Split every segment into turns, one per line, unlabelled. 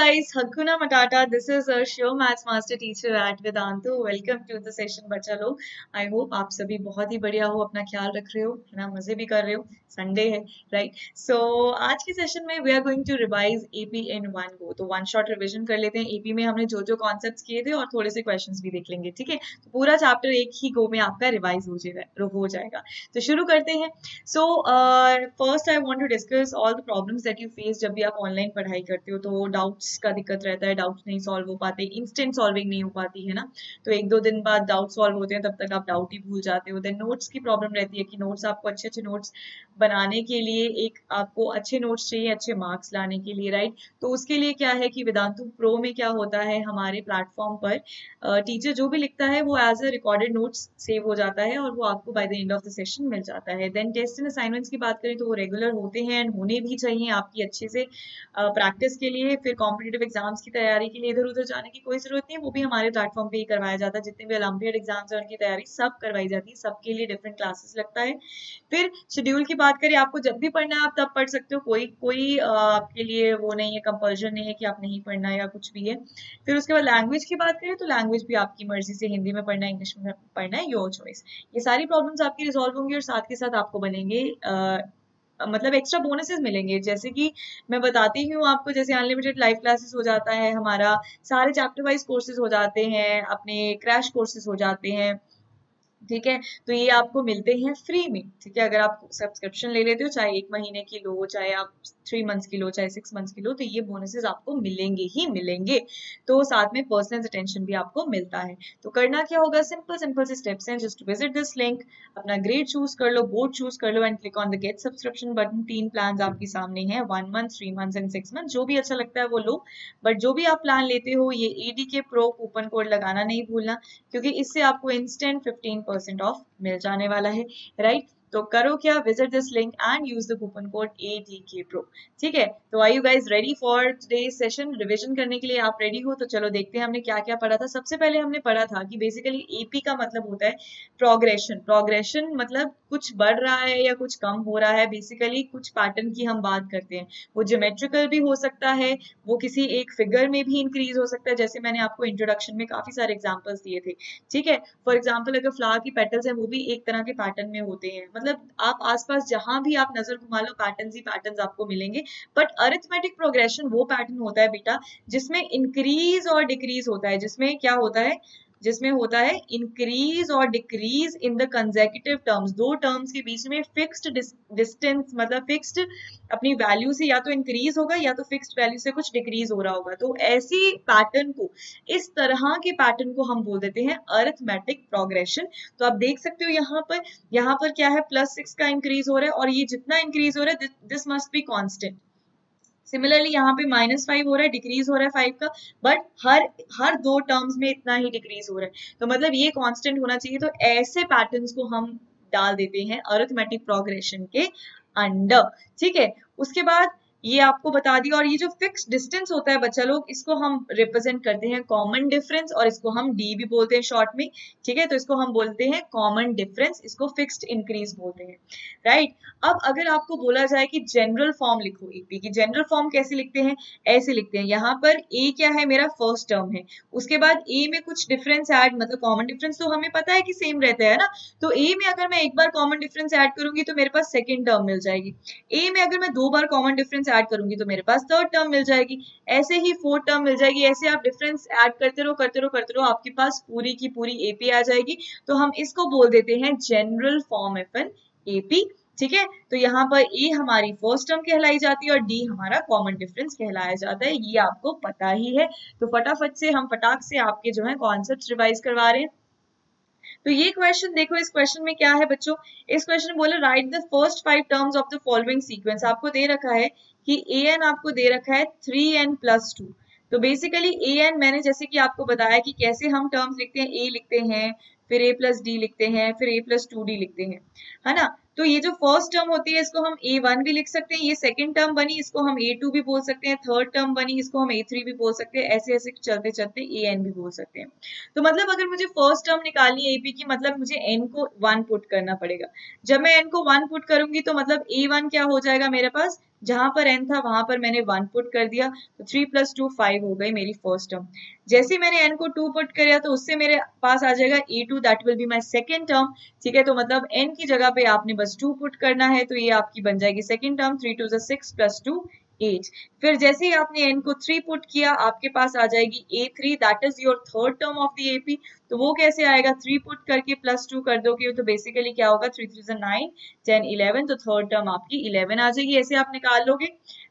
guys, Hakuna Matata. This is a show Maths Master Teacher at Vedantu. Welcome to the session बच्चा लोग. I hope आप सभी बहुत ही बढ़िया हो, अपना ख्याल रख रहे हो, है ना, मजे भी कर रहे हो. संडे है, right? So आज के सेशन में we are going to revise AP in one go. तो one shot revision कर लेते हैं. AP में हमने जो जो concepts किए थे और थोड़े से questions भी देख लेंगे, ठीक है? तो पूरा चैप्टर एक ही go में आपका रिवाइज हो जाएगा. तो शुरू करते हैं. So first I want to discuss all the problems that you face जब भी आप ऑनलाइन पढ़ाई करते हो. तो डाउट्स का दिक्कत रहता है, डाउट्स नहीं सॉल्व हो पाते, इंस्टेंट सॉल्विंग नहीं हो पाती है ना. तो एक दो दिन बाद डाउट सॉल्व होते हैं, तब तक आप डाउट ही भूल जाते हो. देन नोट्स की प्रॉब्लम रहती है कि नोट्स आपको अच्छे नोट्स बनाने के लिए एक आपको अच्छे नोट्स चाहिए अच्छे मार्क्स लाने के लिए, राइट. तो उसके लिए क्या है कि वेदांतु प्रो में क्या होता है, हमारे प्लेटफॉर्म पर टीचर जो भी लिखता है वो as a recorded notes save हो जाता है और वो आपको by the end of the session मिल जाता है. देन टेस्ट एंड असाइनमेंट्स की बात करें तो वो रेगुलर होते हैं एंड होने भी चाहिए आपकी अच्छे से प्रैक्टिस के लिए. फिर कॉम्पिटिटिव एग्जाम्स की तैयारी के लिए इधर उधर जाने की कोई जरूरत नहीं है, वो भी हमारे प्लेटफॉर्म पे ही करवाया जाता है. जितने भी ओलंपियाड एग्जाम्स हैं उनकी तैयारी सब करवाई जाती है, सबके लिए डिफरेंट क्लासेस लगता है. फिर शेड्यूल की बात करें, आपको जब भी पढ़ना है आप तब पढ़ सकते हो, कोई आपके लिए वो नहीं है, कंपल्शन नहीं है कि आप नहीं पढ़ना या कुछ भी है. फिर उसके बाद लैंग्वेज की बात करें तो लैंग्वेज भी आपकी मर्जी से, हिंदी में पढ़ना है इंग्लिश में पढ़ना है, योर चॉइस. ये सारी प्रॉब्लम्स आपकी रिजॉल्व होंगी और साथ के साथ आपको बनेंगे मतलब एक्स्ट्रा बोनसेस मिलेंगे. जैसे कि मैं बताती हूँ आपको, जैसे अनलिमिटेड लाइव क्लासेस हो जाता है हमारा, सारे चैप्टर वाइज कोर्सेज हो जाते हैं, अपने क्रैश कोर्सेज हो जाते हैं, ठीक है. तो ये आपको मिलते हैं फ्री में, ठीक है. अगर आप सब्सक्रिप्शन ले लेते हो, चाहे 1 महीने की लो, चाहे आप 3 मंथ्स की लो, चाहे 6 मंथ्स की लो, तो ये बोनसेस आपको मिलेंगे ही मिलेंगे. तो साथ में पर्सनल अटेंशन भी आपको मिलता है. तो करना क्या होगा, सिंपल से स्टेप्स हैं. जस्ट विजिट दिस लिंक, अपना ग्रेड चूज कर लो, बोर्ड चूज कर लो and click on the get subscription button. 3 plan आपके सामने हैं, 1 मंथ, 3 मंथ्स एंड 6 मंथ. जो भी अच्छा लगता है वो लो, बट जो भी आप प्लान लेते हो ये ADK Pro कूपन कोड लगाना नहीं भूलना, क्योंकि इससे आपको इंस्टेंट 15% ऑफ मिल जाने वाला है, राइट. तो करो क्या, visit this link and use the coupon code ADK Pro, ठीक है. तो are you guys ready for today's session? Revision करने के लिए आप रेडी हो? तो चलो देखते हैं हमने क्या क्या पढ़ा था. सबसे पहले हमने पढ़ा था कि बेसिकली AP का मतलब होता है प्रोग्रेशन मतलब कुछ बढ़ रहा है या कुछ कम हो रहा है. बेसिकली कुछ पैटर्न की हम बात करते हैं, वो ज्योमेट्रिकल भी हो सकता है, वो किसी एक फिगर में भी इंक्रीज हो सकता है. जैसे मैंने आपको इंट्रोडक्शन में काफी सारे एग्जांपल्स दिए थे, ठीक है. फॉर एग्जांपल अगर फ्लावर की पेटल्स हैं वो भी एक तरह के पैटर्न में होते हैं. मतलब आप आसपास जहां भी आप नजर घुमा लो पैटर्न्स ही पैटर्न्स आपको मिलेंगे. बट अरिथमेटिक प्रोग्रेशन वो पैटर्न होता है बेटा जिसमें इंक्रीज और डिक्रीज होता है. जिसमें क्या होता है, जिसमें होता है इंक्रीज और decrease in the consecutive terms. दो टर्म्स के बीच में फिक्स्ड डिस्टेंस, मतलब फिक्स्ड अपनी वैल्यू से या तो इंक्रीज होगा या तो फिक्स्ड वैल्यू से कुछ डिक्रीज हो रहा होगा. तो ऐसी पैटर्न को, इस तरह के पैटर्न को हम बोल देते हैं अरिथमेटिक प्रोग्रेशन. तो आप देख सकते हो यहाँ पर क्या है, +6 का इंक्रीज हो रहा है और ये जितना इंक्रीज हो रहा है this must be constant. Similarly यहाँ पे -5 हो रहा है, डिक्रीज हो रहा है 5 का, बट हर 2 टर्म्स में इतना ही डिक्रीज हो रहा है. तो मतलब ये कांस्टेंट होना चाहिए. तो ऐसे पैटर्न्स को हम डाल देते हैं अरिथमेटिक प्रोग्रेशन के अंडर, ठीक है. उसके बाद ये आपको बता दिया. और ये जो फिक्स डिस्टेंस होता है बच्चा लोग, इसको हम रिप्रेजेंट करते हैं कॉमन डिफरेंस, और इसको हम D भी बोलते हैं शॉर्ट में, ठीक है. तो इसको हम बोलते हैं कॉमन डिफरेंस, इसको फिक्स्ड इंक्रीज बोलते हैं, राइट. अब अगर आपको बोला जाए कि जनरल फॉर्म लिखो AP की, जनरल फॉर्म कैसे लिखते हैं, ऐसे लिखते हैं. यहाँ पर A क्या है, मेरा फर्स्ट टर्म है, उसके बाद A में कुछ डिफरेंस ऐड, मतलब कॉमन डिफरेंस तो हमें पता है कि सेम रहता है ना. तो A में अगर मैं एक बार कॉमन डिफरेंस ऐड करूंगी तो मेरे पास सेकेंड टर्म मिल जाएगी. A में अगर मैं 2 बार कॉमन डिफरेंस ऐड करूंगी तो मेरे पास थर्ड टर्म मिल जाएगी. ऐसे ही फोर्थ टर्म मिल जाएगी. ऐसे आप डिफरेंस ऐड करते रहो, आपके पास पूरी की पूरी AP आ जाएगी. तो हम इसको बोल देते हैं general form of an AP, ठीक है. तो यहाँ पर A हमारी फर्स्ट टर्म कहलाई जाती है और D हमारा कॉमन डिफरेंस कहलाया जाता है. ये आपको पता ही है. तो फटाफट से हम फटाक से आपके जो है कॉन्सेप्ट रिवाइज करवा रहे हैं. तो ये क्वेश्चन देखो, इस क्वेश्चन में क्या है बच्चों, इस क्वेश्चन में बोला right the first 5 terms of the following sequence. आपको दे रखा है कि AN आपको दे रखा है 3n+2. तो बेसिकली AN मैंने जैसे कि आपको बताया कि कैसे हम टर्म्स लिखते हैं, A लिखते हैं, फिर A+D लिखते हैं, फिर A+2D लिखते हैं, है ना. तो ये जो फर्स्ट टर्म होती है इसको हम A1 भी लिख सकते हैं, ये सेकंड टर्म बनी इसको हम A2 भी बोल सकते हैं, थर्ड टर्म बनी इसको हम A3 भी बोल सकते हैं, ऐसे ऐसे चलते चलते AN भी बोल सकते हैं. तो मतलब अगर मुझे फर्स्ट टर्म निकालनी है AP की, मतलब मुझे N को 1 पुट करना पड़ेगा. जब मैं N को 1 पुट करूंगी तो मतलब A1 क्या हो जाएगा मेरे पास जहां पर n था वहां पर मैंने 1 पुट कर दिया, तो 3 + 2 5 हो गई मेरी फर्स्ट टर्म। जैसे ही मैंने n को 2 पुट किया तो उससे मेरे पास आ जाएगा a2, that will be my second term. ठीक है, तो मतलब n की जगह पे आपने बस 2 पुट करना है, तो ये आपकी बन जाएगी सेकंड टर्म। 3 2 6 + 2 8। फिर जैसे ही आपने n को 3 पुट किया, आपके पास आ जाएगी a3, that is your third term of the AP। तो वो कैसे आएगा, 3 पुट करके +2 कर दोगे तो बेसिकली क्या होगा, 3 3 9 10 11, तो थर्ड टर्म आपकी 11 आ जाएगी। ऐसे आप निकाल लोगे,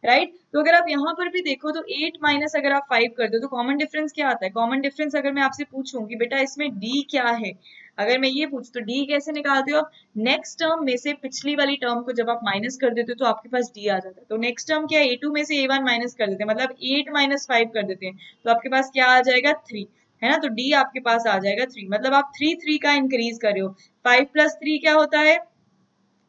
राइट। तो अगर आप यहाँ पर भी देखो तो 8 माइनस अगर आप 5 कर दो तो कॉमन डिफरेंस क्या आता है। कॉमन डिफरेंस अगर मैं आपसे पूछूं कि बेटा इसमें d क्या है, अगर मैं ये पूछ तो d कैसे निकालते हो, नेक्स्ट टर्म में से पिछली वाली टर्म को जब आप माइनस कर देते हो तो आपके पास d आ जाता है। तो नेक्स्ट टर्म क्या है, a2 में से a1 माइनस कर देते हैं, मतलब 8 - 5 कर देते हैं, तो आपके पास क्या आ जाएगा 3, है ना। तो d आपके पास आ जाएगा 3, मतलब आप 3 का इंक्रीज कर रहे हो। 5 + 3 क्या होता है,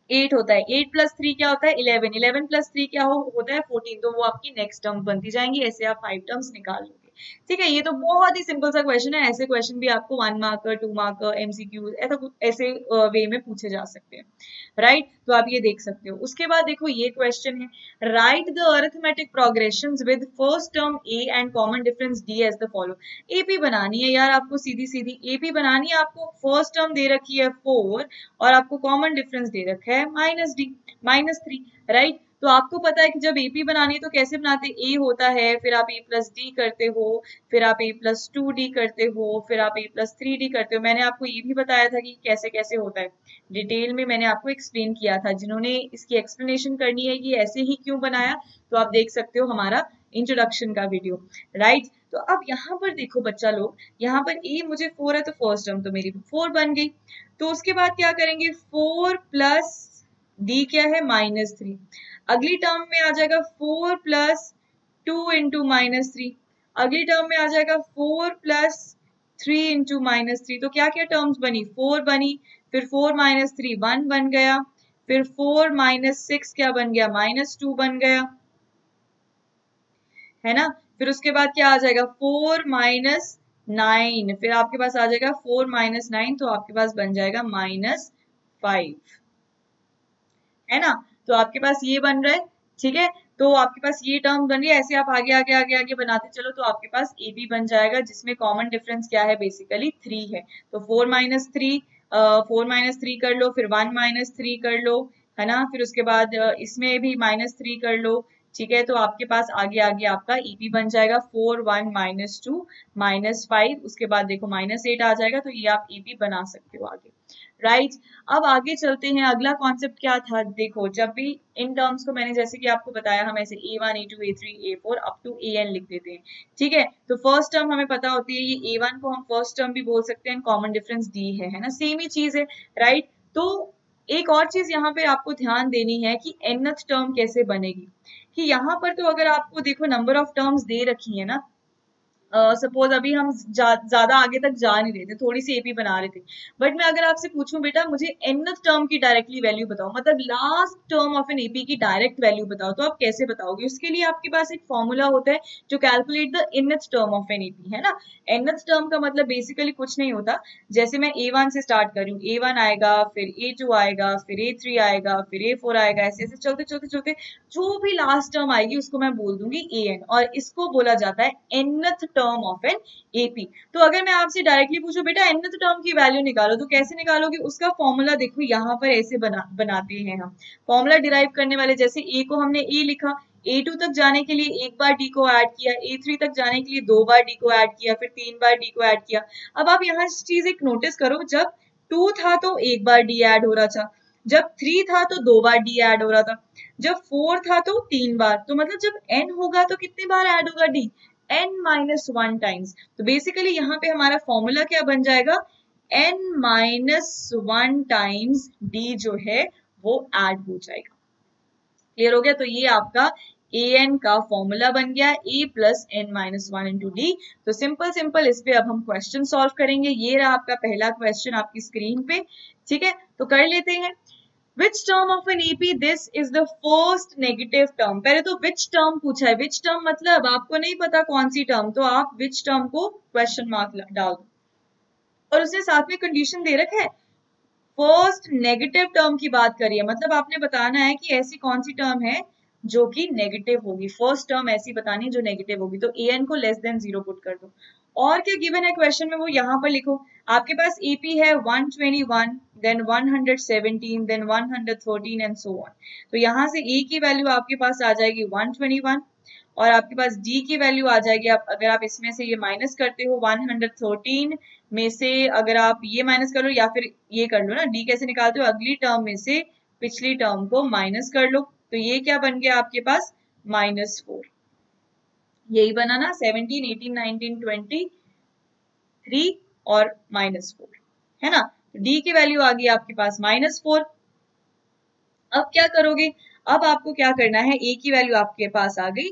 8 होता है। 8 + 3 क्या होता है, 11। 11 + 3 क्या होता है, 14। तो वो आपकी नेक्स्ट टर्म बनती जाएंगी। ऐसे आप 5 टर्म्स निकाल लोगे। ठीक है, ये तो बहुत ही सिंपल सा क्वेश्चन है। ऐसे क्वेश्चन भी आपको 1 मार्कर, 2 मार्कर, MCQ ऐसे वे में पूछे जा सकते हैं, राइट। तो आप ये देख सकते हो। उसके बाद देखो ये क्वेश्चन है, write the arithmetic progressions with first term a and common difference d as the follow. AP बनानी है यार आपको, सीधी सीधी एपी बनानी है आपको। फर्स्ट टर्म दे रखी है 4 और आपको कॉमन डिफरेंस दे रखा है -d -3, राइट। तो आपको पता है कि जब एपी बनानी है तो कैसे बनाते हैं, ए होता है, फिर आप a + d करते हो, फिर आप a + 2d करते हो, फिर आप a + 3d करते हो। मैंने आपको ये भी बताया था कि कैसे कैसे होता है, डिटेल में मैंने आपको एक्सप्लेन किया था। जिन्होंने इसकी एक्सप्लेनेशन करनी है कि ऐसे ही क्यों बनाया, तो आप देख सकते हो हमारा इंट्रोडक्शन का वीडियो, राइट। तो अब यहाँ पर देखो बच्चा लोग, यहाँ पर a मुझे 4 है तो फर्स्ट टर्म तो मेरी 4 बन गई। तो उसके बाद क्या करेंगे, 4 + d क्या है -3। अगली टर्म में आ जाएगा 4 + 2 × -3। अगली टर्म में आ जाएगा 4 + 3 × -3। तो क्या क्या टर्म्स बनी, 4 बनी, फिर 4 - 3 1 बन गया, फिर 4 - 6 क्या बन गया, -2 बन गया, है ना। फिर उसके बाद क्या आ जाएगा, 4 - 9, फिर आपके पास आ जाएगा 4 - 9, तो आपके पास बन जाएगा -5, है ना। तो आपके पास ये बन रहा है, ठीक है। तो आपके पास ये टर्म बन रही है। ऐसे आप आगे आगे आगे आगे बनाते चलो तो आपके पास ए बी बन जाएगा, जिसमें कॉमन डिफरेंस क्या है, बेसिकली 3 है। तो 4 - 3, 4 - 3 कर लो, फिर 1 - 3 कर लो, है ना। फिर उसके बाद इसमें भी -3 कर लो, ठीक है। तो आपके पास आगे आगे आपका ईपी बन जाएगा 4 1 -2 -5। उसके बाद देखो -8 आ जाएगा, तो ये आप ईपी बना सकते हो आगे, राइट। अब आगे चलते हैं। अगला कॉन्सेप्ट क्या था, देखो जब भी इन टर्म्स को मैंने जैसे कि आपको बताया, हम ऐसे a1 a2 a3 a4 up to an लिख देते हैं, ठीक है। तो फर्स्ट टर्म हमें पता होती है, ये a1 को हम फर्स्ट टर्म भी बोल सकते हैं, कॉमन डिफरेंस d है ना, सेम ही चीज है, राइट। तो एक और चीज यहाँ पे आपको ध्यान देनी है कि nth टर्म कैसे बनेगी, कि यहाँ पर तो अगर आपको देखो नंबर ऑफ टर्म्स दे रखी है ना, सपोज अभी हम ज्यादा आगे तक जा नहीं रहे थे, थोड़ी सी एपी बना रहे थे, बट मैं अगर आपसे पूछूं बेटा मुझे nth टर्म की डायरेक्टली वैल्यू बताओ, मतलब last term of an AP की डायरेक्ट वैल्यू बताओ, तो आप कैसे बताओगे। उसके लिए आपके पास एक फॉर्मूला होता है जो calculate the nth term of an AP, है ना। nth टर्म का मतलब बेसिकली कुछ नहीं होता, जैसे मैं a1 से स्टार्ट कर रही हूँ, a1 आएगा, फिर a2 आएगा, फिर a3 आएगा, फिर a4 आएगा, ऐसे ऐसे चलते चलते चलते जो भी लास्ट टर्म आएगी उसको मैं बोल दूंगी an, और इसको बोला जाता है nth term of an AP. तो अगर मैं आपसे डायरेक्टली पूछूं बेटा nth टर्म की वैल्यू निकालो, तो कैसे निकालोगे, उसका फॉर्मूला देखो यहाँ पर ऐसे बनाते हैं हम। फॉर्मूला डिराइव करने वाले, जैसे a को हमने a लिखा, a2 तक जाने के लिए एक बार d को ऐड किया, a3 तक जाने के लिए 2 बार d को ऐड किया, फिर 3 बार d को ऐड किया। अब आप यहाँ चीज एक नोटिस करो, जब 2 था तो एक बार d ऐड हो रहा था, जब 3 था तो 2 बार d ऐड हो रहा था, जब 4 था तो 3 बार। तो मतलब जब n होगा तो कितनी बार ऐड होगा d, n-1 टाइम्स। तो बेसिकली यहाँ पे हमारा फॉर्मूला क्या बन जाएगा, n-1 टाइम्स d जो है वो ऐड हो जाएगा। क्लियर हो गया। तो ये आपका an का फॉर्मूला बन गया, a + n-1 × d। तो सिंपल सिंपल इस पे अब हम क्वेश्चन सॉल्व करेंगे। ये रहा आपका पहला क्वेश्चन आपकी स्क्रीन पे, ठीक है। तो कर लेते हैं। Which term of an EP this is the first negative term। पहले तो which term पूछा है, which term मतलब आपको नहीं पता कौन सी टर्म, तो आप which term को क्वेश्चन मार्क डाल दो, और उसने साथ में कंडीशन दे रखा है फर्स्ट नेगेटिव टर्म की बात करिए, मतलब आपने बताना है कि ऐसी कौन सी टर्म है जो कि नेगेटिव होगी। फर्स्ट टर्म ऐसी बतानी जो नेगेटिव होगी, तो an को लेस देन 0 पुट कर दो। और क्या गिवन है क्वेश्चन में वो यहाँ पर लिखो। आपके पास AP है 121, then 117, then 113 and so on. तो यहाँ से A की वैल्यू आपके पास आ जाएगी 121 और आपके पास D की वैल्यू आ जाएगी। आप अगर आप इसमें से ये माइनस करते हो 113 में से, अगर आप ये माइनस कर लो या फिर ये कर लो ना, D कैसे निकालते हो, अगली टर्म में से पिछली टर्म को माइनस कर लो। तो ये क्या बन गया आपके पास -4। यही बना ना 17, 18, 19, 20, 3 और -4, है ना। तो D की वैल्यू आ गई आपके पास -4। अब क्या करोगे, अब आपको क्या करना है, A की वैल्यू आपके पास आ गई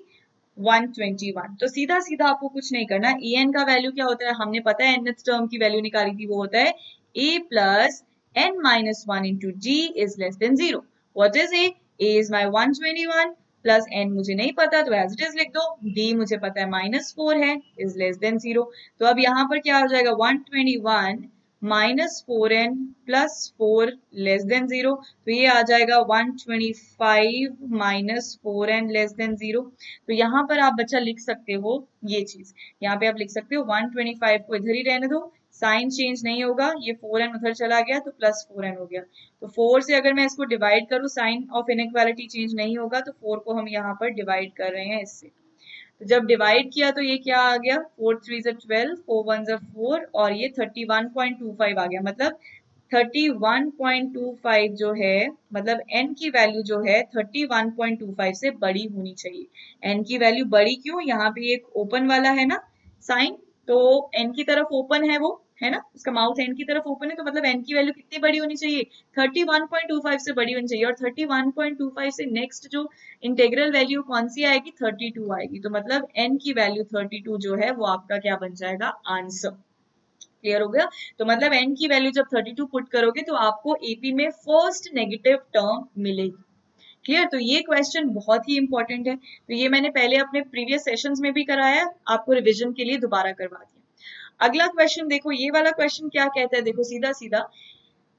121। तो सीधा सीधा आपको कुछ नहीं करना। an का वैल्यू क्या होता है, हमने पता है nth टर्म की वैल्यू निकाली थी, वो होता है a plus n minus 1 into d is less than 0. What is a? A is my 121 plus n मुझे नहीं पता तो एज इट इज लिख दो, d मुझे पता है -4 है, इज लेस देन 0। तो अब यहाँ पर क्या हो जाएगा 121 -4n प्लस 4 लेस देन 0। तो ये आ जाएगा 125 -4n लेस देन 0। तो यहाँ पर आप बच्चा लिख सकते हो ये चीज, यहाँ पे आप लिख सकते हो 125 को इधर ही रहने दो, साइन चेंज नहीं होगा, ये 4n उधर चला गया तो +4n हो गया। तो 4 से अगर मैं इसको डिवाइड करूँ, साइन ऑफ इनइक्वालिटी चेंज नहीं होगा, तो 4 को हम यहाँ पर डिवाइड कर रहे हैं इससे। तो जब डिवाइड किया तो ये क्या आ गया 4 3 12, 4 1 4 और ये 31.25 आ गया। मतलब 31.25 जो है, मतलब n की वैल्यू जो है 31.25 से बड़ी होनी चाहिए। n की वैल्यू बड़ी क्यों, यहाँ पे एक ओपन वाला है ना साइन, तो n की तरफ ओपन है वो, है ना, उसका माउथ n की तरफ ओपन है, तो मतलब n की वैल्यू कितनी बड़ी होनी चाहिए 31.25 से बड़ी होनी चाहिए। और 31.25 से नेक्स्ट जो इंटेग्रल वैल्यू कौन सी आएगी 32 आएगी। तो मतलब n की वैल्यू 32 जो है वो आपका क्या बन जाएगा आंसर। क्लियर हो गया। तो मतलब n की वैल्यू जब 32 पुट करोगे तो आपको AP में फर्स्ट नेगेटिव टर्म मिलेगी। क्लियर। तो ये क्वेश्चन बहुत ही इंपॉर्टेंट है। तो ये मैंने पहले अपने प्रीवियस सेशंस में भी कराया, आपको रिवीजन के लिए दोबारा करवा दिया। अगला क्वेश्चन देखो, ये वाला क्वेश्चन क्या कहता है, देखो सीधा सीधा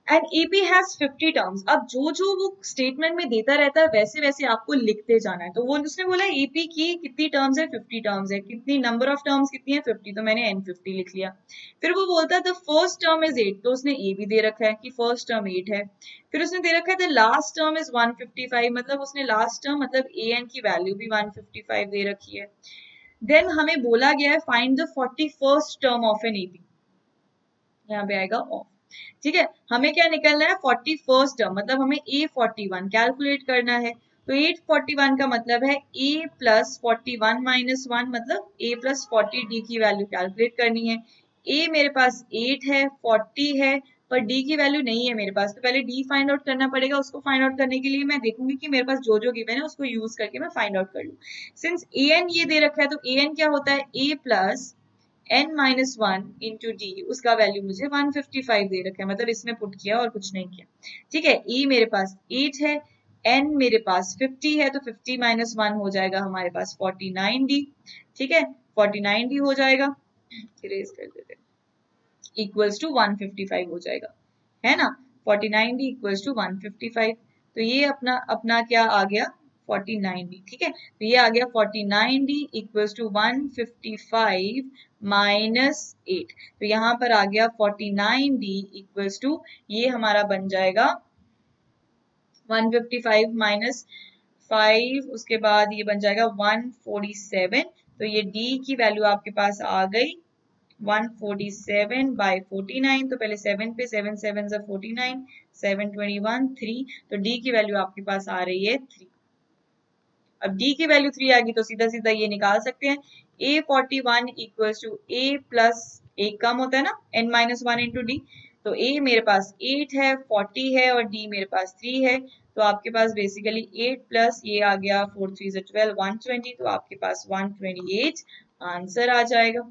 एंड AP हैज 50 टर्म्स। अब जो जो वो स्टेटमेंट में देता रहता है वैसे वैसे आपको लिखते जाना है। तो वो उसने बोला AP की कितनी टर्म्स है 50 टर्म्स है, कितनी नंबर ऑफ टर्म्स कितनी है 50, तो मैंने N50 लिख लिया। फिर वो बोलता है द फर्स्ट टर्म इज 8, तो उसने A भी दे रखा है कि फर्स्ट टर्म 8 है। फिर उसने दे रखा है द लास्ट टर्म इज 155, मतलब उसने लास्ट टर्म मतलब AN की वैल्यू भी 155 दे रखी है। देन हमें बोला गया है find the 41st term of an AP, यहाँ पे आएगा ऑफ। ठीक है, हमें क्या निकलना है 41st टर्म, मतलब हमें A41 कैलकुलेट करना है। तो 841 का मतलब है A प्लस 41 माइनस 1, मतलब A प्लस 40 D की वैल्यू कैलकुलेट करनी है। A मेरे पास 8 है, 40 है, पर D की वैल्यू नहीं है मेरे पास, तो पहले D फाइंड आउट करना पड़ेगा। उसको फाइंड आउट करने के लिए मैं देखूंगी कि मेरे पास जो जो गिवन है उसको यूज करके मैं फाइंड आउट कर लूँ। सिंस AN ये दे रखा है तो AN क्या होता है A plus n minus 1 into D, उसका वैल्यू मुझे 155 दे रखा है, मतलब इसमें पुट किया और कुछ नहीं किया। ठीक है, E मेरे पास 8 है, n मेरे पास 50 है, तो 50 माइनस 1 हो जाएगा हमारे पास 49D। ठीक है, 49D हो जाएगा, इरेज कर देते, इक्वल्स टू 155 हो जाएगा, है ना। 49D इक्वल्स टू 155, तो ये अपना अपना क्या आ गया 49D। ठीक है, तो ये आ गया 49D इक्वल्स टू 155 माइनस 8, तो यहाँ पर आ गया 49D इक्वल्स टू, ये हमारा बन जाएगा 155 माइनस 5, उसके बाद ये बन जाएगा 147। तो ये D की वैल्यू आपके पास आ गई 147 बाय 49, तो पहले 7 पे 7 7 से 49, 721 3, तो D की वैल्यू आपके पास आ रही है 3। अब D की वैल्यू 3 आ गई तो सीधा सीधा ये निकाल सकते हैं A41 equals to A plus, एक कम होता है ना n माइनस 1 इंटू डी, तो A मेरे पास 8 है, 40 है और D मेरे पास 3 है, तो आपके पास बेसिकली 8 प्लस ये आ गया 4 3 12 120, तो आपके पास 128 आंसर आ जाएगा।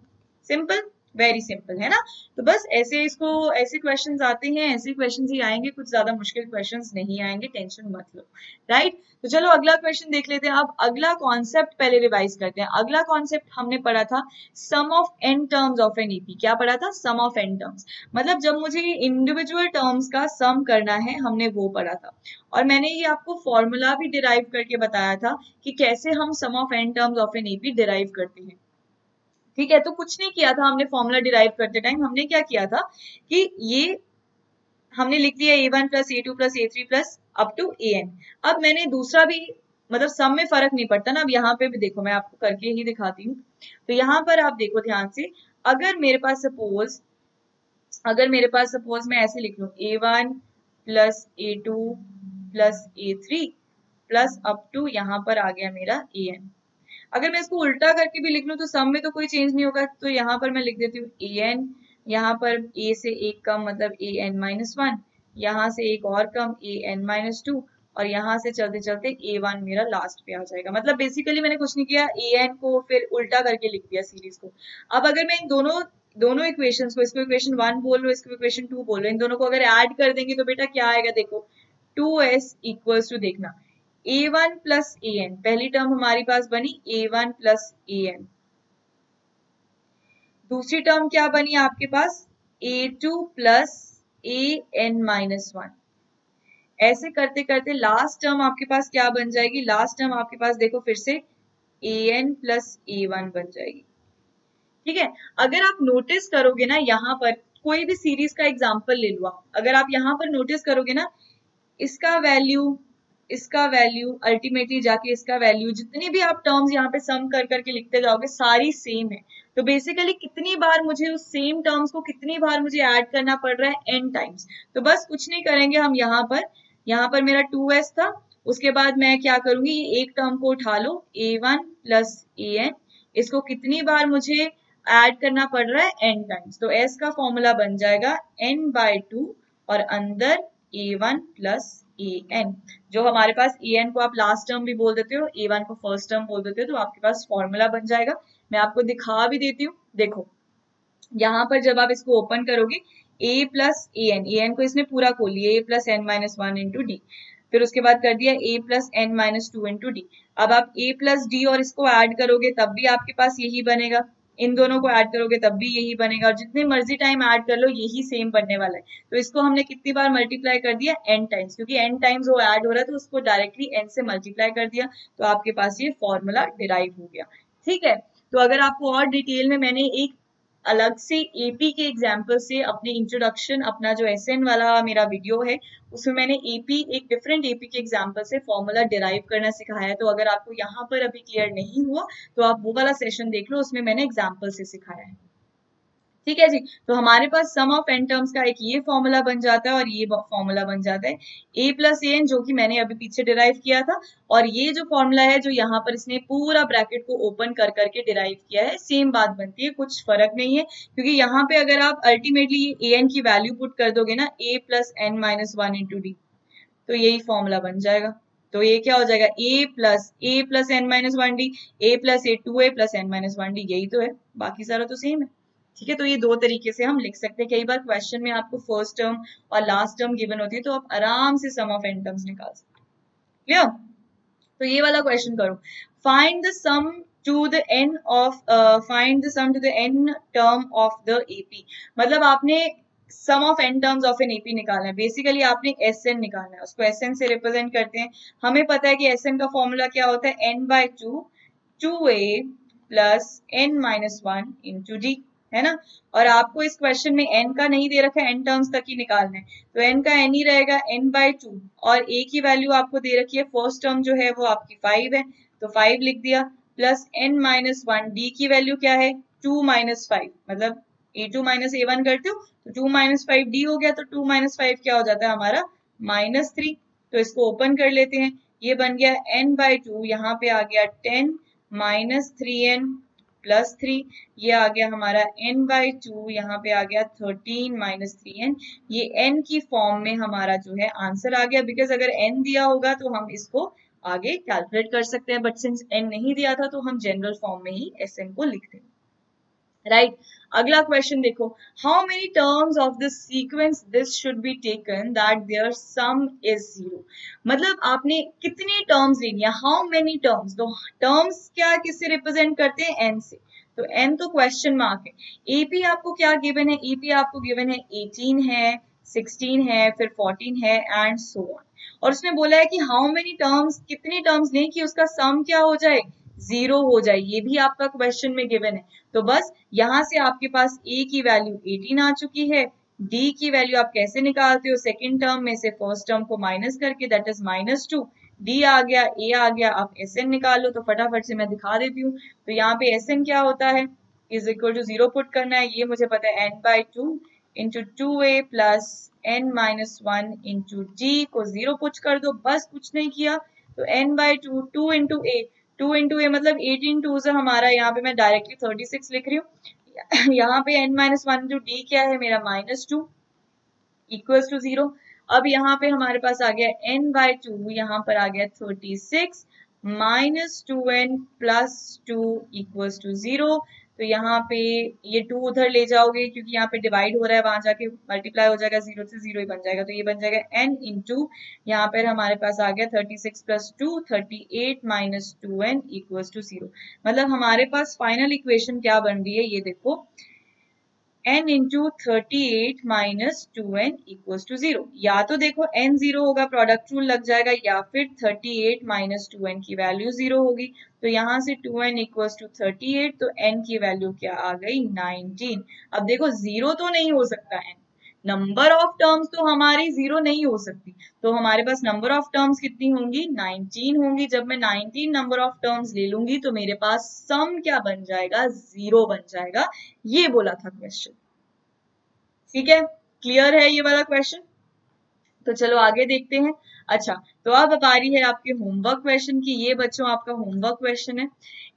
सिंपल, वेरी सिंपल है ना। तो बस ऐसे इसको ऐसे क्वेश्चंस आते हैं, ऐसे क्वेश्चंस ही आएंगे, कुछ ज्यादा मुश्किल क्वेश्चंस नहीं आएंगे, टेंशन मत लो। राइट, तो चलो अगला क्वेश्चन देख लेते हैं। अब अगला कॉन्सेप्ट पहले रिवाइज करते हैं। अगला कॉन्सेप्ट हमने पढ़ा था sum of n terms of an AP. क्या पढ़ा था? सम ऑफ एन टर्म्स, मतलब जब मुझे इंडिविजुअल टर्म्स का सम करना है, हमने वो पढ़ा था। और मैंने ये आपको फॉर्मूला भी डिराइव करके बताया था कि कैसे हम sum of n terms of an AP derive करते हैं। ठीक है, तो कुछ नहीं किया था हमने फॉर्मूला डिराइव करते टाइम। हमने क्या किया था कि ये हमने लिख दिया a1 plus a2 plus a3 plus up to an। अब मैंने दूसरा भी, मतलब सब में फर्क नहीं पड़ता ना। अब यहाँ पे भी देखो, मैं आपको करके ही दिखाती हूँ। तो यहाँ पर आप देखो ध्यान से, अगर मेरे पास सपोज मैं ऐसे लिख लूँ a1 plus a2 plus a3 plus up to यहाँ पर आ गया मेरा an। अगर मैं इसको उल्टा करके भी लिख लूं तो सम में तो कोई चेंज नहीं होगा। तो यहाँ पर मैं लिख देती हूँ an, यहाँ पर a से एक कम मतलब an-1, यहाँ से एक और कम an-2, और यहाँ से चलते चलते a1 मेरा लास्ट पे आ जाएगा। मतलब बेसिकली मैंने कुछ नहीं किया, an को फिर उल्टा करके लिख दिया सीरीज को। अब अगर मैं इन दोनों इक्वेशंस को, इसको इक्वेशन 1 बोल लो, इसको इक्वेशन 2 बोल लो, इन दोनों को अगर ऐड कर देंगे तो बेटा क्या आएगा? देखो 2s इक्वल्स टू, देखना a1 प्लस an, पहली टर्म हमारी पास बनी a1 प्लस an। दूसरी टर्म क्या बनी आपके पास? a2 plus an-1। ऐसे करते करते लास्ट टर्म आपके पास क्या बन जाएगी? लास्ट टर्म आपके पास देखो फिर से an प्लस a1 बन जाएगी। ठीक है, अगर आप नोटिस करोगे ना, यहाँ पर कोई भी सीरीज का एग्जाम्पल ले लो आप, अगर आप यहाँ पर नोटिस करोगे ना, इसका वैल्यू अल्टीमेटली जाके इसका वैल्यू, जितनी भी आप टर्म्स यहाँ पे सम कर करके लिखते जाओगे सारी सेम है। तो बेसिकली कितनी बार मुझे उस सेम टर्म्स को कितनी बार मुझे ऐड करना पड़ रहा है? n times. तो बस कुछ नहीं करेंगे हम, यहाँ पर मेरा 2s था, उसके बाद मैं क्या करूंगी, ये एक टर्म को उठा लो a1 प्लस an, इसको कितनी बार मुझे ऐड करना पड़ रहा है? n times. तो s का फॉर्मूला बन जाएगा n/2 और अंदर a1 प्लस an। जो हमारे पास an को आप लास्ट टर्म भी बोल देते हो, a1 को फर्स्ट टर्म बोल देते हो, तो आपके पास फॉर्मूला बन जाएगा। मैं आपको दिखा भी देती हूँ, देखो यहाँ पर जब आप इसको ओपन करोगे a प्लस an को इसने पूरा खोल लिया, a plus n-1 into D, फिर उसके बाद कर दिया a plus n-2 into D. अब आप a प्लस डी और इसको ऐड करोगे तब भी आपके पास यही बनेगा, इन दोनों को ऐड करोगे तब भी यही बनेगा, और जितने मर्जी टाइम ऐड कर लो यही सेम बनने वाला है। तो इसको हमने कितनी बार मल्टीप्लाई कर दिया? n टाइम्स, क्योंकि n टाइम्स वो ऐड हो रहा है तो उसको डायरेक्टली n से मल्टीप्लाई कर दिया, तो आपके पास ये फॉर्मूला डिराइव हो गया। ठीक है, तो अगर आपको और डिटेल में, मैंने एक अलग से एपी के एग्जाम्पल से अपने इंट्रोडक्शन, अपना जो एसएन वाला मेरा वीडियो है उसमें मैंने एपी, एक डिफरेंट एपी के एग्जाम्पल से फॉर्मूला डिराइव करना सिखाया है। तो अगर आपको यहाँ पर अभी क्लियर नहीं हुआ तो आप वो वाला सेशन देख लो, उसमें मैंने एग्जाम्पल से सिखाया है। ठीक है जी, तो हमारे पास सम ऑफ एन टर्म्स का एक ये फॉर्मूला बन जाता है और ये फॉर्मूला बन जाता है a प्लस an, जो कि मैंने अभी पीछे डिराइव किया था। और ये जो फॉर्मूला है जो यहाँ पर इसने पूरा ब्रैकेट को ओपन कर करके डिराइव किया है, सेम बात बनती है, कुछ फर्क नहीं है। क्योंकि यहाँ पे अगर आप अल्टीमेटली ये an की वैल्यू पुट कर दोगे ना, a plus n-1 into D, तो यही फॉर्मूला बन जाएगा। तो ये क्या हो जाएगा? a plus n-1 D, a plus a 2a plus n-1 D, यही तो है, बाकी सारा तो सेम है। ठीक है, तो ये दो तरीके से हम लिख सकते हैं। कई बार क्वेश्चन में आपको फर्स्ट टर्म और लास्ट टर्म गिवन होती है तो आप आराम से सम ऑफ एन टर्म्स निकाल सकते हैं। क्लियर? तो ये वाला क्वेश्चन करो, find the sum to the n term of the AP. मतलब आपने sum of n terms of an AP निकालना है। बेसिकली आपने एस एन निकालना है, उसको एस एन से रिप्रेजेंट करते हैं। हमें पता है कि एस एन का फॉर्मूला क्या होता है? n/2 2a plus n-1 into D, है ना। और आपको इस क्वेश्चन में n का नहीं दे रखा है, n टर्म्स तक ही निकालना है, तो n का n ही रहेगा, n/2, और a की वैल्यू आपको दे रखी है, फर्स्ट टर्म जो है वो आपकी 5 है, तो 5 लिख दिया, प्लस n-1, d की वैल्यू क्या है? 2 - 5, मतलब a2 - a1 करते हो तो 2 - 5 d हो गया, तो 2 - 5 क्या हो जाता है हमारा? -3। तो इसको ओपन कर लेते हैं, ये बन गया n/2, यहाँ पे आ गया 10 - 3n प्लस 3, ये आ गया हमारा n/2, यहाँ पे आ गया 13 - 3n। ये n की फॉर्म में हमारा जो है आंसर आ गया, बिकॉज अगर n दिया होगा तो हम इसको आगे कैलकुलेट कर सकते हैं, बट सिंस n नहीं दिया था तो हम जनरल फॉर्म में ही Sn को लिख देंगे। राइट। अगला क्वेश्चन देखो, how many terms of this sequence this should be taken that their sum is zero. मतलब आपने कितनी टर्म्स लेनी है, हाउ मेनी टर्म्स। तो टर्म्स क्या किससे रिप्रेजेंट करते हैं, एन से, तो एन तो क्वेश्चन मार्क है। एपी आपको क्या गिवन है, एपी आपको गिवन है 18 है, 16 है, फिर 14 है एंड सो ऑन। और उसने बोला है कि हाउ मेनी टर्म्स, कितनी टर्म्स लें कि उसका सम क्या हो जाए, जीरो हो जाए, ये भी आपका क्वेश्चन में गिवन है। तो बस यहां से आपके पास ए की वैल्यू 18 आ चुकी है, डी की वैल्यू आप कैसे निकालते हो, सेकंड टर्म में से फर्स्ट टर्म को माइनस करके, दैट इज -2, डी आ गया, ए आ गया, आप एस एन निकाल लो। तो फटाफट से मैं दिखा देती हूँ। तो यहाँ पे एस एन क्या होता है, इज इक्वल टू 0 पुट करना है, ये मुझे पता है, n/2 into 2a plus n-1 into D को 0 पुट कर दो, बस कुछ नहीं किया। तो n/2 2 इंटू ए, 2 इंटू ए मतलब 18 टू से हमारा, यहाँ पे मैं डायरेक्टली 36 लिख रही हूँ। यहाँ पे n-1 इंटू डी क्या है मेरा, -2 इक्वल्स टू 0। अब यहाँ पे हमारे पास आ गया n/2, यहाँ पर आ गया 36 -2n प्लस 2 इक्वल्स टू 0। तो यहाँ पे ये 2 उधर ले जाओगे क्योंकि यहाँ पे डिवाइड हो रहा है, वहां जाके मल्टीप्लाई हो जाएगा, 0 से 0 ही बन जाएगा। तो ये बन जाएगा n इंटू, यहाँ पर हमारे पास आ गया 36 प्लस 2 38 -2n इक्वल्स टू 0। मतलब हमारे पास फाइनल इक्वेशन क्या बन रही है, ये देखो, n into 38 -2n equals to 0। या तो देखो n 0 होगा, प्रोडक्ट रूल लग जाएगा, या फिर 38 -2n की वैल्यू 0 होगी। तो यहाँ से 2n इक्वल्स टू 38, तो n की वैल्यू क्या आ गई, 19। अब देखो 0 तो नहीं हो सकता n, नंबर ऑफ टर्म्स तो हमारी 0 नहीं हो सकती। तो हमारे पास नंबर ऑफ टर्म्स कितनी होंगी, 19 होंगी। जब मैं 19 नंबर ऑफ टर्म्स ले लूंगी तो मेरे पास सम क्या बन जाएगा, 0 बन जाएगा। ये बोला था क्वेश्चन। ठीक है, क्लियर है ये वाला क्वेश्चन। तो चलो आगे देखते हैं। अच्छा, तो अब बारी है आपके होमवर्क क्वेश्चन की। ये बच्चों आपका होमवर्क क्वेश्चन है।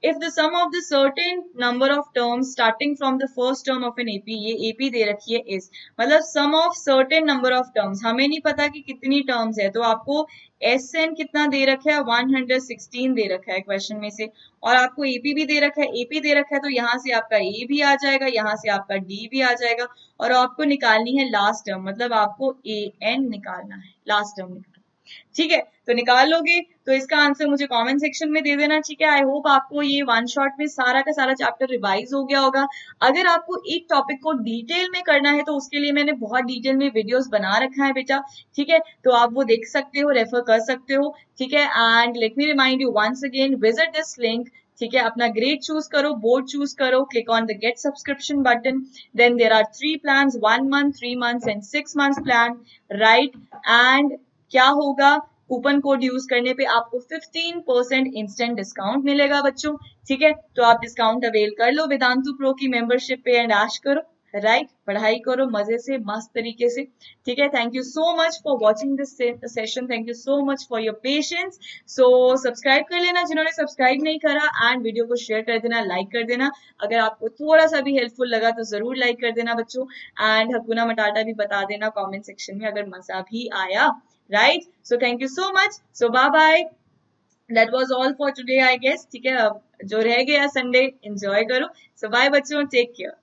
If the sum of the certain number of terms starting from the first term of an AP, ये एपी दे रखी है इस, मतलब sum of certain number of terms, हमें नहीं पता कि कितनी टर्म्स है, तो आपको एस एन कितना दे रखा है, 116 दे रखा है क्वेश्चन में से, और आपको एपी भी दे रखा है, एपी दे रखा है, तो यहाँ से आपका ए भी आ जाएगा, यहाँ से आपका डी भी आ जाएगा, और आपको निकालनी है लास्ट टर्म, मतलब आपको ए एन निकालना है, लास्ट टर्म निकालना। ठीक है, तो निकाल लोगे तो इसका आंसर मुझे कमेंट सेक्शन में दे देना। ठीक है, आई होप आपको ये वन शॉट में सारा का सारा चैप्टर रिवाइज हो गया होगा। अगर आपको एक टॉपिक को डिटेल में करना है तो उसके लिए मैंने बहुत डिटेल में वीडियोस बना रखा है बेटा। ठीक है, तो आप वो देख सकते हो, रेफर कर सकते हो। ठीक है, and let me remind you once again, visit this link. ठीक है, अपना ग्रेड चूज करो, बोर्ड चूज करो, click on the get subscription button, then there are 3 plans, 1 month, 3 months and 6 months plan, right. And क्या होगा, coupon code use करने पे आपको 15% इंस्टेंट डिस्काउंट मिलेगा बच्चों। ठीक है, तो आप डिस्काउंट अवेल कर लो वेदांतु प्रो की मेंबरशिप पे एंड ऐश करो, राइट। पढ़ाई करो मजे से, मस्त तरीके से। ठीक है, thank you so much for watching this session, thank you so much for your patience. So subscribe कर लेना जिन्होंने सब्सक्राइब नहीं करा, एंड वीडियो को शेयर कर देना, लाइक कर देना। अगर आपको थोड़ा सा भी हेल्पफुल लगा तो जरूर लाइक कर देना बच्चों, एंड हकुना मटाटा भी बता देना कॉमेंट सेक्शन में अगर मजा भी आया, right? So thank you so much. So bye bye. That was all for today, I guess. ठीक है, अब जो रह गया संडे एंजॉय करो। So bye बच्चों, टेक केयर।